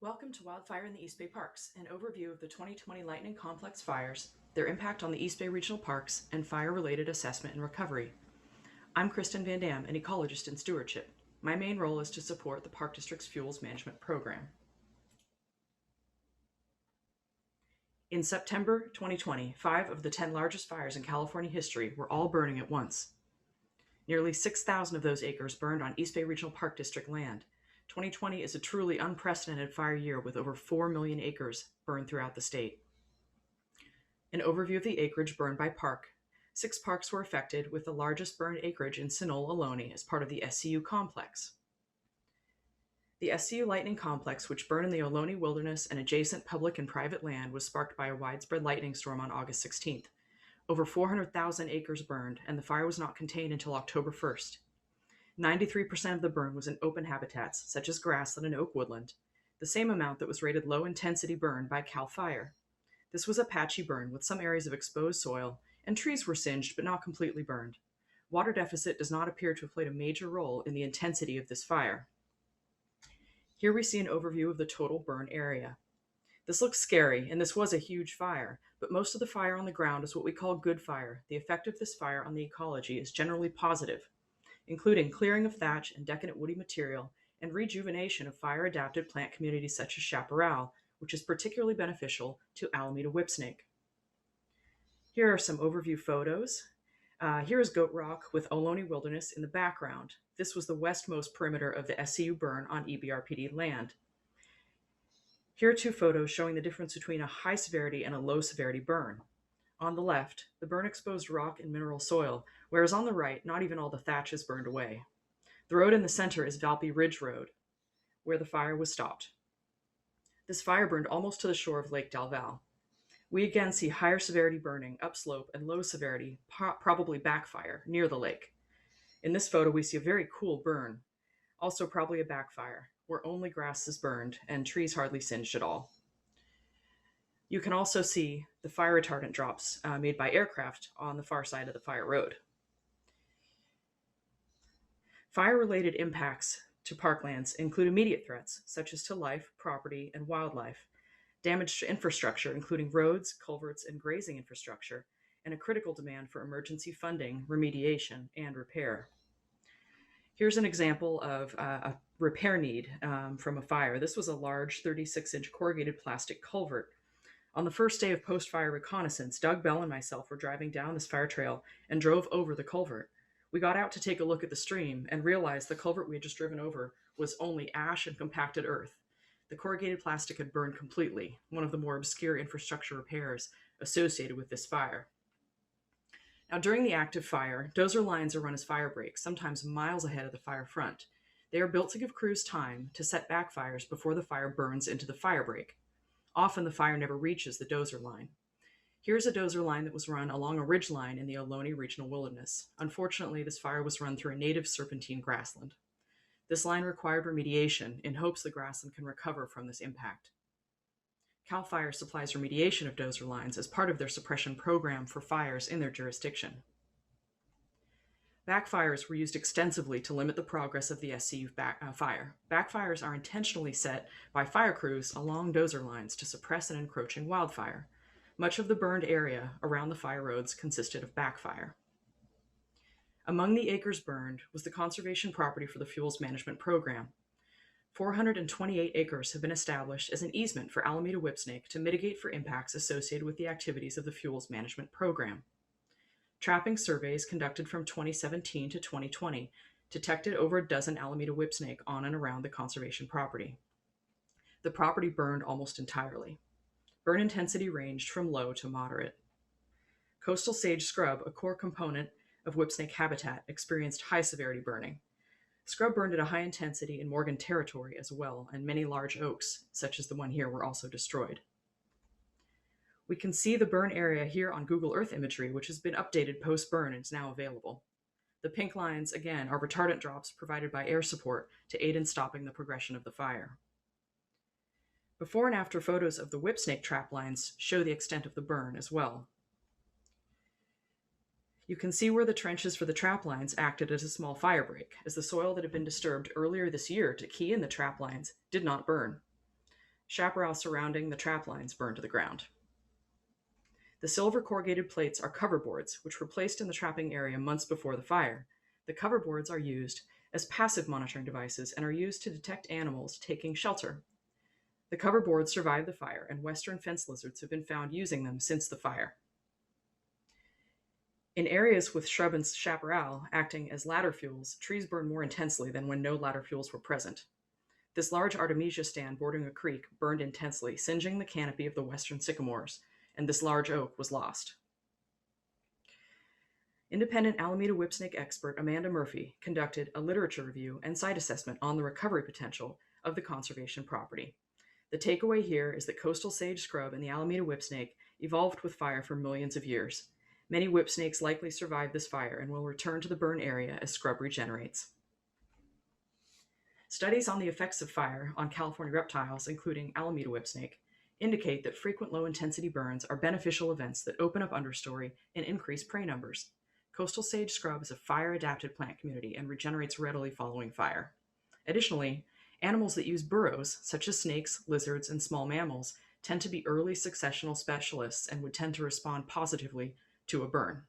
Welcome to Wildfire in the East Bay Parks, an overview of the 2020 Lightning Complex fires, their impact on the East Bay Regional Parks, and fire-related assessment and recovery. I'm Kristen Van Dam, an ecologist in Stewardship. My main role is to support the Park District's Fuels Management Program. In September 2020, 5 of the 10 largest fires in California history were all burning at once. Nearly 6,000 of those acres burned on East Bay Regional Park District land. 2020 is a truly unprecedented fire year with over 4 million acres burned throughout the state. An overview of the acreage burned by park. 6 parks were affected, with the largest burned acreage in Sunol Ohlone as part of the SCU complex. The SCU Lightning Complex, which burned in the Ohlone Wilderness and adjacent public and private land, was sparked by a widespread lightning storm on August 16th. Over 400,000 acres burned, and the fire was not contained until October 1st. 93% of the burn was in open habitats, such as grassland and oak woodland, the same amount that was rated low-intensity burn by CAL FIRE. This was a patchy burn with some areas of exposed soil, and trees were singed but not completely burned. Water deficit does not appear to have played a major role in the intensity of this fire. Here we see an overview of the total burn area. This looks scary, and this was a huge fire, but most of the fire on the ground is what we call good fire. The effect of this fire on the ecology is generally positive, including clearing of thatch and decadent woody material and rejuvenation of fire-adapted plant communities such as chaparral, which is particularly beneficial to Alameda whipsnake. Here are some overview photos. Here is Goat Rock with Ohlone Wilderness in the background. This was the westmost perimeter of the SCU burn on EBRPD land. Here are 2 photos showing the difference between a high severity and a low severity burn. On the left, the burn exposed rock and mineral soil, whereas on the right, not even all the thatch is burned away. The road in the center is Valpy Ridge Road, where the fire was stopped. This fire burned almost to the shore of Lake Del Val. We again see higher severity burning upslope and low severity, probably backfire, near the lake. In this photo, we see a very cool burn, also probably a backfire, where only grass is burned and trees hardly singed at all. You can also see the fire retardant drops made by aircraft on the far side of the fire road. Fire-related impacts to parklands include immediate threats, such as to life, property, and wildlife, damage to infrastructure, including roads, culverts, and grazing infrastructure, and a critical demand for emergency funding, remediation, and repair. Here's an example of a repair need from a fire. This was a large 36-inch corrugated plastic culvert. On the first day of post-fire reconnaissance, Doug Bell and myself were driving down this fire trail and drove over the culvert. We got out to take a look at the stream and realized the culvert we had just driven over was only ash and compacted earth. The corrugated plastic had burned completely, one of the more obscure infrastructure repairs associated with this fire. Now, during the active fire, dozer lines are run as fire breaks, sometimes miles ahead of the fire front. They are built to give crews time to set back fires before the fire burns into the fire break. Often the fire never reaches the dozer line. Here's a dozer line that was run along a ridge line in the Ohlone Regional Wilderness. Unfortunately, this fire was run through a native serpentine grassland. This line required remediation in hopes the grassland can recover from this impact. CAL FIRE supplies remediation of dozer lines as part of their suppression program for fires in their jurisdiction. Backfires were used extensively to limit the progress of the SCU fire. Backfires are intentionally set by fire crews along dozer lines to suppress an encroaching wildfire. Much of the burned area around the fire roads consisted of backfire. Among the acres burned was the conservation property for the Fuels Management Program. 428 acres have been established as an easement for Alameda whipsnake to mitigate for impacts associated with the activities of the Fuels Management Program. Trapping surveys conducted from 2017 to 2020 detected over a dozen Alameda whipsnake on and around the conservation property. The property burned almost entirely. Burn intensity ranged from low to moderate. Coastal sage scrub, a core component of whipsnake habitat, experienced high severity burning. Scrub burned at a high intensity in Morgan Territory as well, and many large oaks, such as the one here, were also destroyed. We can see the burn area here on Google Earth imagery, which has been updated post-burn and is now available. The pink lines, again, are retardant drops provided by air support to aid in stopping the progression of the fire. Before and after photos of the whipsnake trap lines show the extent of the burn as well. You can see where the trenches for the trap lines acted as a small fire break, as the soil that had been disturbed earlier this year to key in the trap lines did not burn. Chaparral surrounding the trap lines burned to the ground. The silver corrugated plates are coverboards, which were placed in the trapping area months before the fire. The coverboards are used as passive monitoring devices and are used to detect animals taking shelter. The coverboards survived the fire, and western fence lizards have been found using them since the fire. In areas with shrub and chaparral acting as ladder fuels, trees burn more intensely than when no ladder fuels were present. This large artemisia stand bordering a creek burned intensely, singeing the canopy of the western sycamores, and this large oak was lost. Independent Alameda whipsnake expert Amanda Murphy conducted a literature review and site assessment on the recovery potential of the conservation property. The takeaway here is that coastal sage scrub and the Alameda whipsnake evolved with fire for millions of years. Many whipsnakes likely survived this fire and will return to the burn area as scrub regenerates. Studies on the effects of fire on California reptiles, including Alameda whipsnake, indicate that frequent low-intensity burns are beneficial events that open up understory and increase prey numbers. Coastal sage scrub is a fire-adapted plant community and regenerates readily following fire. Additionally, animals that use burrows, such as snakes, lizards, and small mammals, tend to be early successional specialists and would tend to respond positively to a burn.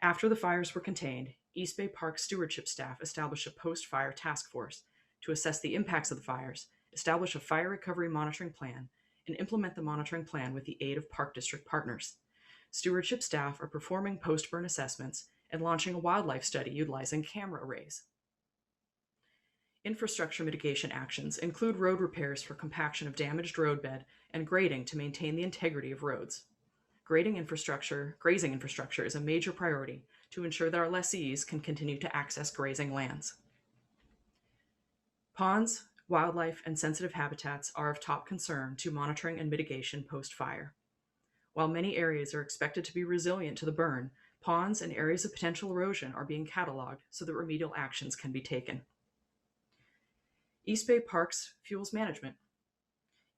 After the fires were contained, East Bay Park stewardship staff established a post-fire task force to assess the impacts of the fires, establish a fire recovery monitoring plan, and implement the monitoring plan with the aid of Park District partners. Stewardship staff are performing post-burn assessments and launching a wildlife study utilizing camera arrays. Infrastructure mitigation actions include road repairs for compaction of damaged roadbed and grading to maintain the integrity of roads. Grazing infrastructure is a major priority to ensure that our lessees can continue to access grazing lands. Ponds, wildlife, and sensitive habitats are of top concern to monitoring and mitigation post-fire. While many areas are expected to be resilient to the burn, ponds and areas of potential erosion are being cataloged so that remedial actions can be taken. East Bay Parks Fuels Management.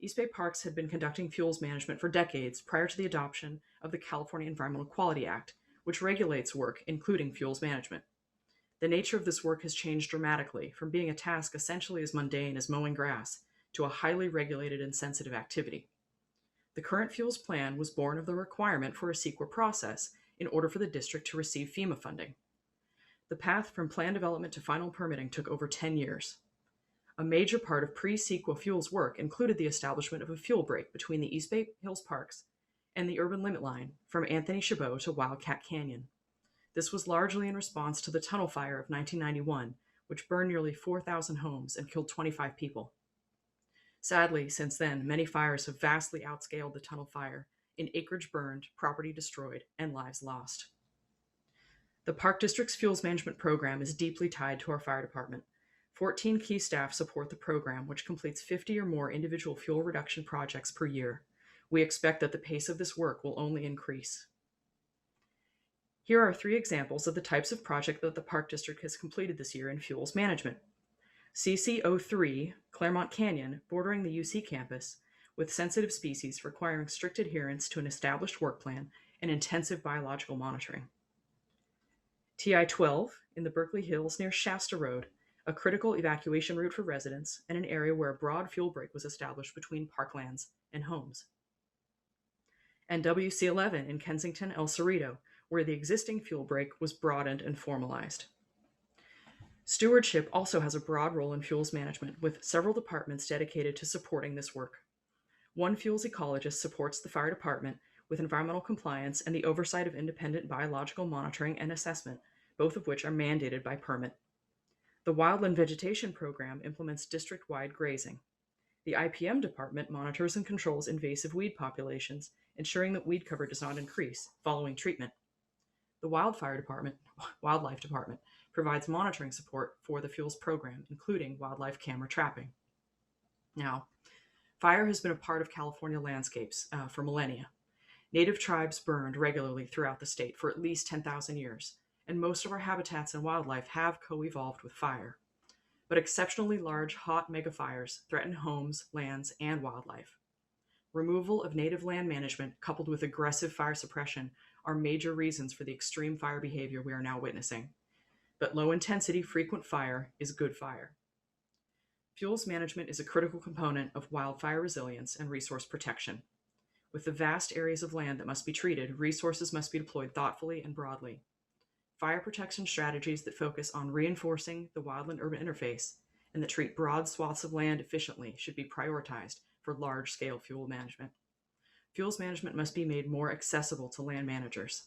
East Bay Parks had been conducting fuels management for decades prior to the adoption of the California Environmental Quality Act, which regulates work, including fuels management. The nature of this work has changed dramatically, from being a task essentially as mundane as mowing grass to a highly regulated and sensitive activity. The current fuels plan was born of the requirement for a CEQA process in order for the district to receive FEMA funding. The path from plan development to final permitting took over 10 years. A major part of pre-CEQA fuels work included the establishment of a fuel break between the East Bay Hills Parks and the urban limit line from Anthony Chabot to Wildcat Canyon. This was largely in response to the tunnel fire of 1991, which burned nearly 4,000 homes and killed 25 people. Sadly, since then, many fires have vastly outscaled the tunnel fire in acreage burned, property destroyed, and lives lost. The Park District's fuels management program is deeply tied to our fire department. 14 key staff support the program, which completes 50 or more individual fuel reduction projects per year. We expect that the pace of this work will only increase. Here are 3 examples of the types of project that the Park District has completed this year in fuels management. CC03, Claremont Canyon, bordering the UC campus, with sensitive species requiring strict adherence to an established work plan and intensive biological monitoring. TI-12, in the Berkeley Hills near Shasta Road, a critical evacuation route for residents and an area where a broad fuel break was established between Parklands and homes. And WC11 in Kensington, El Cerrito, where the existing fuel break was broadened and formalized. Stewardship also has a broad role in fuels management, with several departments dedicated to supporting this work. One fuels ecologist supports the fire department with environmental compliance and the oversight of independent biological monitoring and assessment, both of which are mandated by permit. The Wildland Vegetation Program implements district-wide grazing. The IPM department monitors and controls invasive weed populations, ensuring that weed cover does not increase following treatment. The Wildlife Department provides monitoring support for the fuels program, including wildlife camera trapping. Now, fire has been a part of California landscapes for millennia. Native tribes burned regularly throughout the state for at least 10,000 years, and most of our habitats and wildlife have co-evolved with fire. But exceptionally large, hot megafires threaten homes, lands, and wildlife. Removal of native land management coupled with aggressive fire suppression are major reasons for the extreme fire behavior we are now witnessing. But low-intensity, frequent fire is good fire. Fuels management is a critical component of wildfire resilience and resource protection. With the vast areas of land that must be treated, resources must be deployed thoughtfully and broadly. Fire protection strategies that focus on reinforcing the wildland-urban interface and that treat broad swaths of land efficiently should be prioritized for large-scale fuel management. Fuels management must be made more accessible to land managers.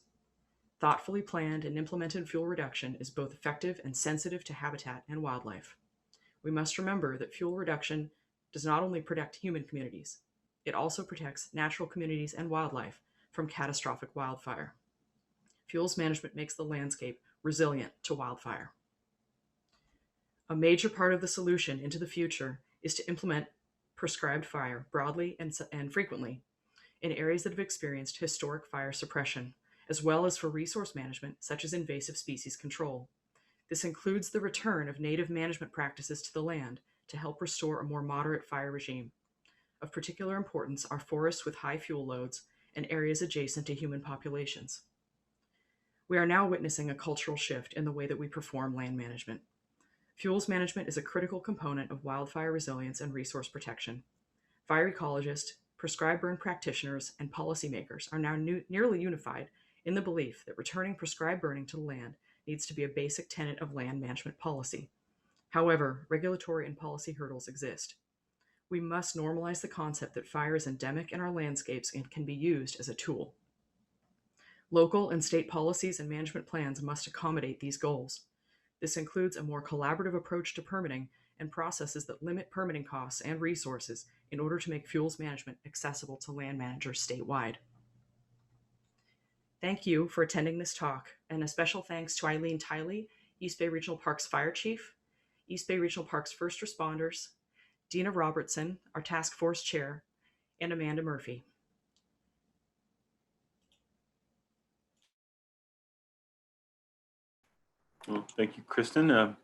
Thoughtfully planned and implemented fuel reduction is both effective and sensitive to habitat and wildlife. We must remember that fuel reduction does not only protect human communities, it also protects natural communities and wildlife from catastrophic wildfire. Fuels management makes the landscape resilient to wildfire. A major part of the solution into the future is to implement prescribed fire broadly and frequently in areas that have experienced historic fire suppression, as well as for resource management such as invasive species control. This includes the return of native management practices to the land to help restore a more moderate fire regime. Of particular importance are forests with high fuel loads and areas adjacent to human populations. We are now witnessing a cultural shift in the way that we perform land management. Fuels management is a critical component of wildfire resilience and resource protection. Fire ecologists, prescribed burn practitioners, and policymakers are now nearly unified in the belief that returning prescribed burning to the land needs to be a basic tenet of land management policy. However, regulatory and policy hurdles exist. We must normalize the concept that fire is endemic in our landscapes and can be used as a tool. Local and state policies and management plans must accommodate these goals. This includes a more collaborative approach to permitting and processes that limit permitting costs and resources in order to make fuels management accessible to land managers statewide. Thank you for attending this talk, and a special thanks to Eileen Tiley, East Bay Regional Parks Fire Chief, East Bay Regional Parks First Responders, Dina Robertson, our Task Force Chair, and Amanda Murphy. Well, thank you, Kristen.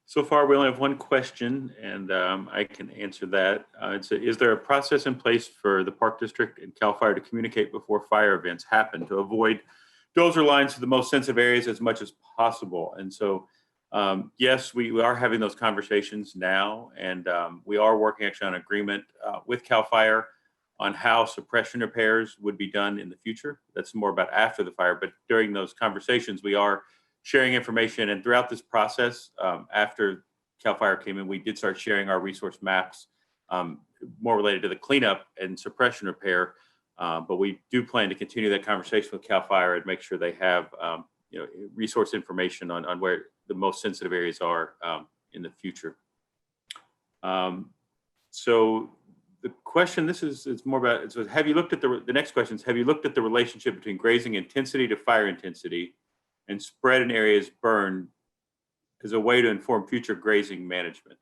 So far, we only have one question, and I can answer that. Is there a process in place for the Park District and CAL FIRE to communicate before fire events happen to avoid dozer lines to the most sensitive areas as much as possible? And so, yes, we are having those conversations now, and we are working actually on an agreement with CAL FIRE on how suppression repairs would be done in the future. That's more about after the fire, but during those conversations, we are sharing information. And throughout this process, after CAL FIRE came in, we did start sharing our resource maps more related to the cleanup and suppression repair. But we do plan to continue that conversation with CAL FIRE and make sure they have resource information on where the most sensitive areas are in the future. So the question, it's more about, so have you looked at the next question is, have you looked at the relationship between grazing intensity to fire intensity and spread in areas burned as a way to inform future grazing management?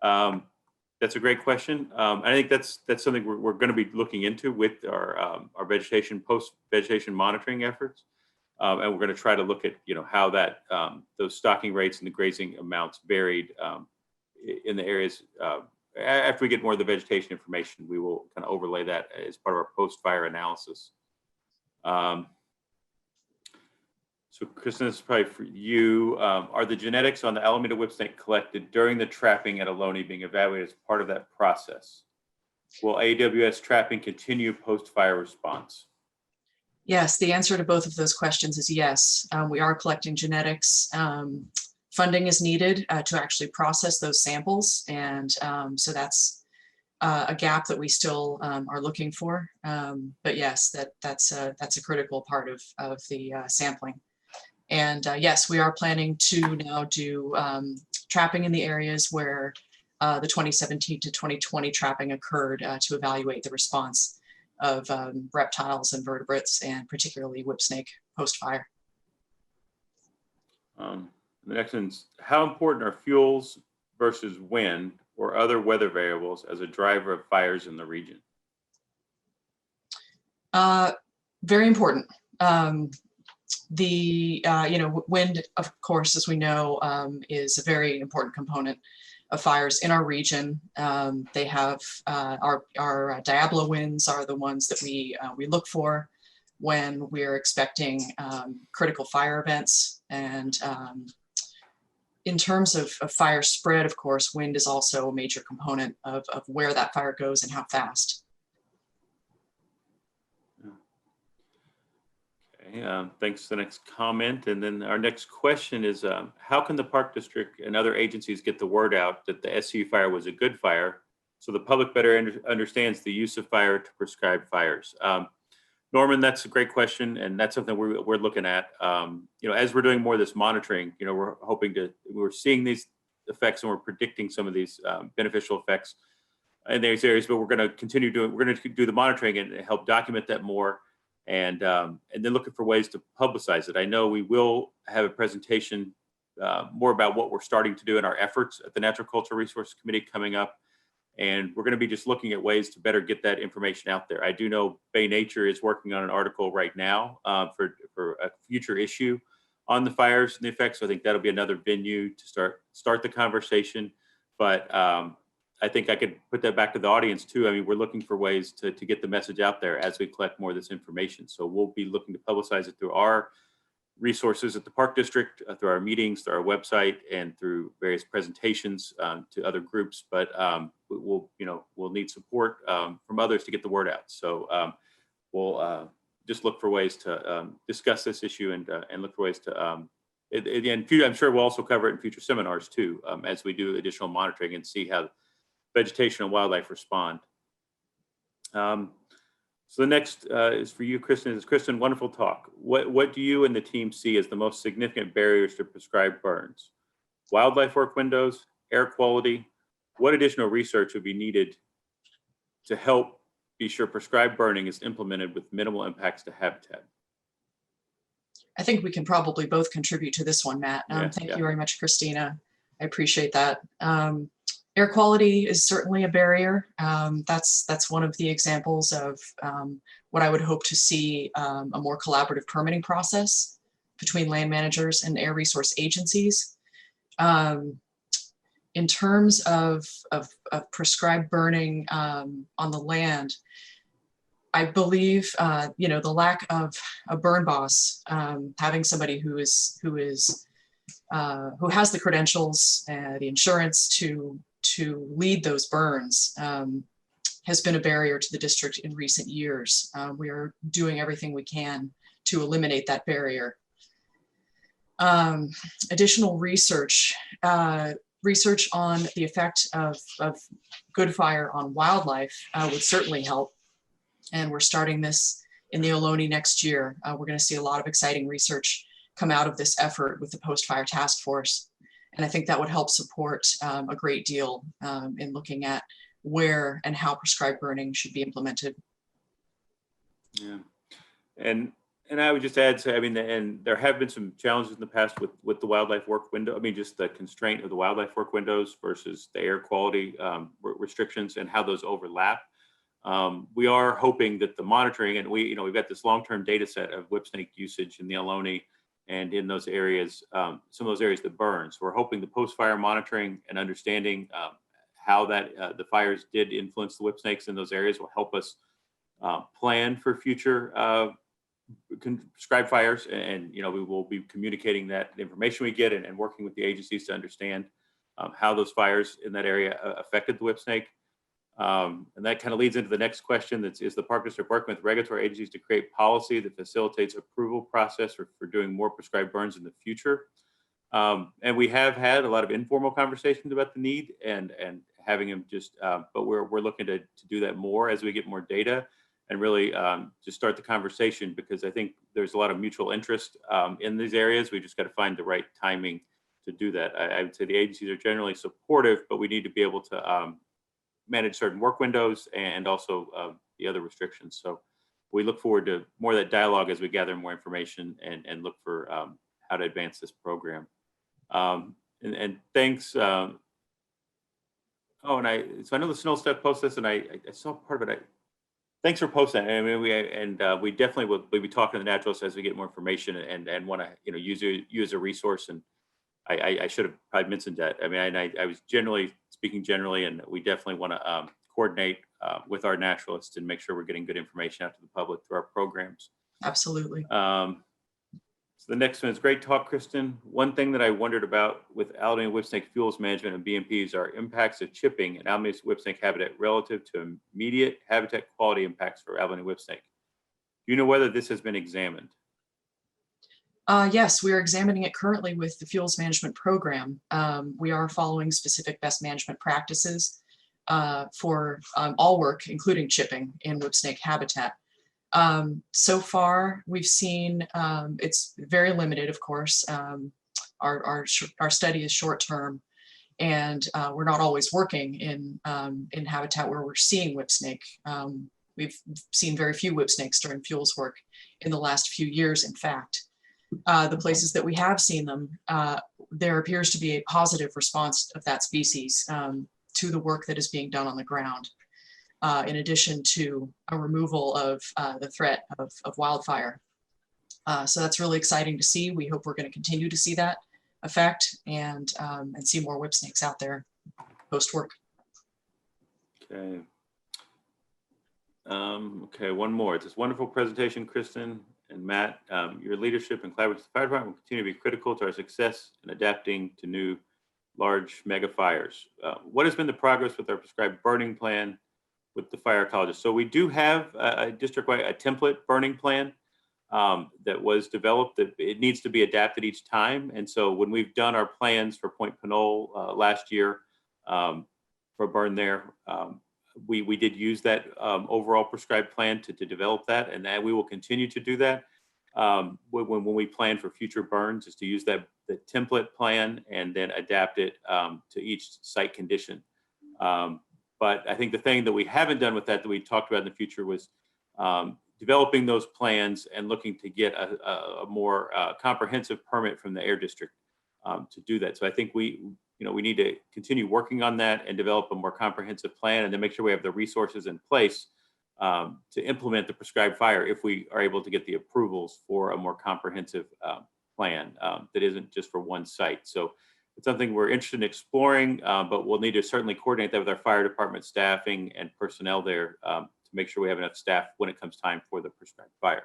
That's a great question. I think that's something we're going to be looking into with our vegetation, post-vegetation monitoring efforts. And we're going to try to look at how that those stocking rates and the grazing amounts varied in the areas. After we get more of the vegetation information, we will kind of overlay that as part of our post-fire analysis. So Kristen, this is probably for you. Are the genetics on the Alameda whipsnake collected during the trapping at Ohlone being evaluated as part of that process? Will AWS trapping continue post-fire response? Yes, the answer to both of those questions is yes. We are collecting genetics. Funding is needed to actually process those samples. And so that's a gap that we still are looking for. But yes, that's a critical part of the sampling. And yes, we are planning to now do trapping in the areas where the 2017 to 2020 trapping occurred to evaluate the response of reptiles and vertebrates, and particularly whipsnake post-fire. The next one is, how important are fuels versus wind or other weather variables as a driver of fires in the region? Very important. Wind, of course, as we know, is a very important component of fires in our region. They have our diablo winds are the ones that we look for when we're expecting critical fire events, and In terms of fire spread, of course, wind is also a major component of where that fire goes and how fast. Okay, thanks for the next comment. And then our next question is, how can the Park District and other agencies get the word out that the SU fire was a good fire so the public better understands the use of fire to prescribe fires? Norman, that's a great question, and that's something we're looking at. As we're doing more of this monitoring, we're seeing these effects and we're predicting some of these beneficial effects in these areas, but we're going to do the monitoring and help document that more, and then looking for ways to publicize it. I know we will have a presentation more about what we're starting to do in our efforts at the Natural Cultural Resource Committee coming up. And we're going to be just looking at ways to better get that information out there. I do know Bay Nature is working on an article right now for a future issue on the fires and the effects. So I think that'll be another venue to start the conversation. But I think I could put that back to the audience too. I mean, we're looking for ways to get the message out there as we collect more of this information. So we'll be looking to publicize it through our resources at the Park District, through our meetings, through our website, and through various presentations to other groups. But we'll need support from others to get the word out. So we'll just look for ways to discuss this issue and look for ways to. I'm sure we'll also cover it in future seminars too, as we do additional monitoring and see how vegetation and wildlife respond. So the next is for you, Kristen. Kristen, wonderful talk. What do you and the team see as the most significant barriers to prescribed burns? Wildlife work windows, air quality? What additional research would be needed to help be sure prescribed burning is implemented with minimal impacts to habitat? I think we can probably both contribute to this one, Matt. Thank you very much, Christina. I appreciate that. Air quality is certainly a barrier. That's one of the examples of what I would hope to see a more collaborative permitting process between land managers and air resource agencies. In terms of prescribed burning on the land, I believe the lack of a burn boss, having somebody who has the credentials and the insurance to lead those burns has been a barrier to the district in recent years. We are doing everything we can to eliminate that barrier. Additional research on the effect of good fire on wildlife would certainly help. And we're starting this in the Ohlone next year. We're going to see a lot of exciting research come out of this effort with the post-fire task force. And I think that would help support a great deal in looking at where and how prescribed burning should be implemented. Yeah, and I would just add, and there have been some challenges in the past with the wildlife work window. I mean, just the constraint of the wildlife work windows versus the air quality restrictions and how those overlap. We are hoping that the monitoring, and we've got this long-term data set of whipsnake usage in the Ohlone and in those areas, some of those areas that burn. So we're hoping the post-fire monitoring and understanding how that the fires did influence the whipsnakes in those areas will help us plan for future prescribed fires. And we will be communicating that information we get and working with the agencies to understand how those fires in that area affected the whipsnake. And that kind of leads into the next question. Is the Park District working with regulatory agencies to create policy that facilitates approval process for doing more prescribed burns in the future? And we have had a lot of informal conversations about the need and having them but we're looking to do that more as we get more data and really just start the conversation, because I think there's a lot of mutual interest in these areas. We just got to find the right timing to do that. I would say the agencies are generally supportive, but we need to be able to manage certain work windows and also the other restrictions. So we look forward to more of that dialogue as we gather more information and look for how to advance this program. And thanks. So I know the Snow Step posted this, and I saw part of it. Thanks for posting. I mean, we definitely will be talking to the naturalists as we get more information and want to use you as a resource. And I should have probably mentioned that. I mean, I was speaking generally, and we definitely want to coordinate with our naturalists and make sure we're getting good information out to the public through our programs. Absolutely. So the next one is great talk, Kristen. One thing that I wondered about with Albany whipsnake fuels management and BMPs are impacts of chipping and Albany whipsnake habitat relative to immediate habitat quality impacts for Albany whipsnake. Do you know whether this has been examined? Yes, we are examining it currently with the fuels management program. We are following specific best management practices for all work, including chipping in whipsnake habitat. So far, we've seen it's very limited, of course. Our study is short term, and we're not always working in habitat where we're seeing whipsnake. We've seen very few whipsnakes during fuels work in the last few years, in fact. The places that we have seen them, there appears to be a positive response of that species to the work that is being done on the ground. In addition to a removal of the threat of wildfire. So that's really exciting to see. We hope we're going to continue to see that effect and see more whipsnakes out there post-work. Okay. Okay, one more. It's this wonderful presentation, Kristen and Matt. Your leadership and collaboration with the fire department will continue to be critical to our success in adapting to new large mega fires. What has been the progress with our prescribed burning plan with the fire ecologists? So we do have a district-wide, a template burning plan that was developed. That it needs to be adapted each time. And so when we've done our plans for Point Pinole last year for burn there, we did use that overall prescribed plan to develop that, and we will continue to do that when we plan for future burns, is to use the template plan and then adapt it to each site condition. But I think the thing that we haven't done with that we talked about in the future was developing those plans and looking to get a more comprehensive permit from the Air District to do that. So I think we need to continue working on that and develop a more comprehensive plan, and then make sure we have the resources in place to implement the prescribed fire if we are able to get the approvals for a more comprehensive plan that isn't just for one site. So it's something we're interested in exploring, but we'll need to certainly coordinate that with our fire department staffing and personnel there to make sure we have enough staff when it comes time for the prescribed fire.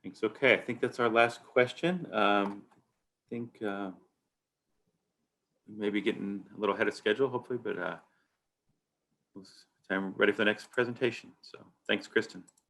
Thanks. Okay, I think that's our last question. I think maybe getting a little ahead of schedule, hopefully, but I'm ready for the next presentation. So thanks, Kristen.